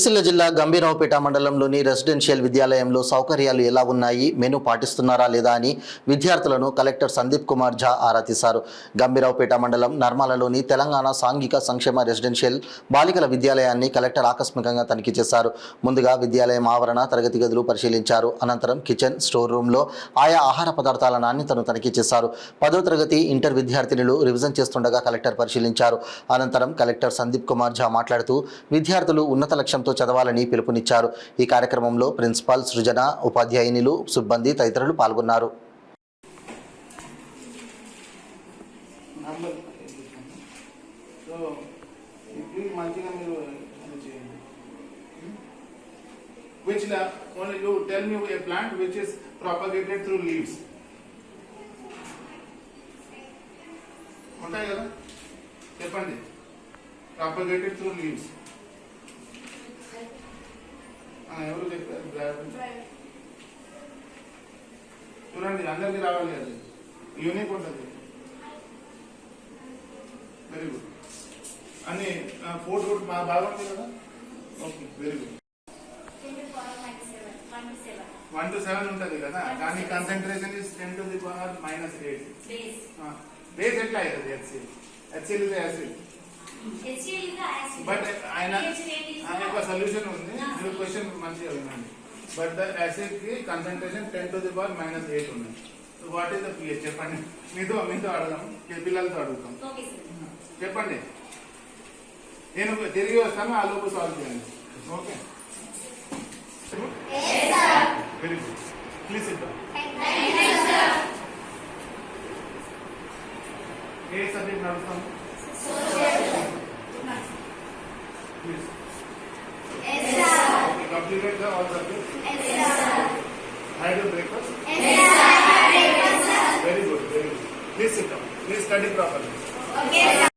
సిరిసిల్ల జిల్లా గంభీరావుపేట మండలంలోని రెసిడెన్షియల్ విద్యాలయంలో సౌకర్యాలు ఎలా ఉన్నాయి, మెను పాటిస్తున్నారా లేదా అని విద్యార్థులను కలెక్టర్ సందీప్ కుమార్ ఝా ఆరా తీశారు. గంభీరావుపేట మండలం నర్మాలలోని తెలంగాణ సాంఘిక సంక్షేమ రెసిడెన్షియల్ బాలికల విద్యాలయాన్ని కలెక్టర్ ఆకస్మికంగా తనిఖీ చేశారు. ముందుగా విద్యాలయం ఆవరణ, తరగతి గదులు పరిశీలించారు. అనంతరం కిచెన్, స్టోర్ రూమ్లో ఆయా ఆహార పదార్థాల నాణ్యతను తనిఖీ చేశారు. 10వ తరగతి ఇంటర్ విద్యార్థినులు రివిజన్ చేస్తుండగా కలెక్టర్ పరిశీలించారు. అనంతరం కలెక్టర్ సందీప్ కుమార్ ఝా మాట్లాడుతూ విద్యార్థులు ఉన్నత లక్ష్యంతో చదవాలని పిలుపునిచ్చారు. ఈ కార్యక్రమంలో ప్రిన్సిపాల్ సృజన, ఉపాధ్యాయునిలు, సిబ్బంది తదితరులు పాల్గొన్నారు. Which only you tell me a plant which is propagated through leaves. ఉంటాయి కదా, చెప్పండి. Propagated through leaves. ఎవరు చెప్పారు? చూడండి, అందరికీ రావాలి, అది యూనిక్ ఉంటుంది. Very good. అన్ని ఫోర్త్ కూడా మా బాగుంది కదా. Okay, very good. 1 to 7 ఉంటుంది కదా, కానీ concentration is 10 to the power -8. Base ఎట్లా అవుతుంది? HCl is acid. బట్ ఆయన ఒక సొల్యూషన్ ఉంది, మీరు క్వశ్చన్ మంచిగా వినండి. బట్ ద యాసిడ్ కి కాన్సన్ట్రేషన్ 10 to the power -8 ఉంది. వాట్ ఈస్ ద pH చెప్పండి. మీతో అడగదాం, పిల్లలతో అడుగుతాం. చెప్పండి, నేను తిరిగి వస్తాను, ఆ లోపు సాల్వ్ చేయండి. Okay, very good. Please sit down. ఏ సబ్జెక్ట్ నడుస్తాము? Please. Yes, sir. Okay, completed all subjects? Yes, sir. Had your breakfast? Yes, sir. Had breakfast, sir. Very good, very good. Please sit down. Please study properly. Okay, sir.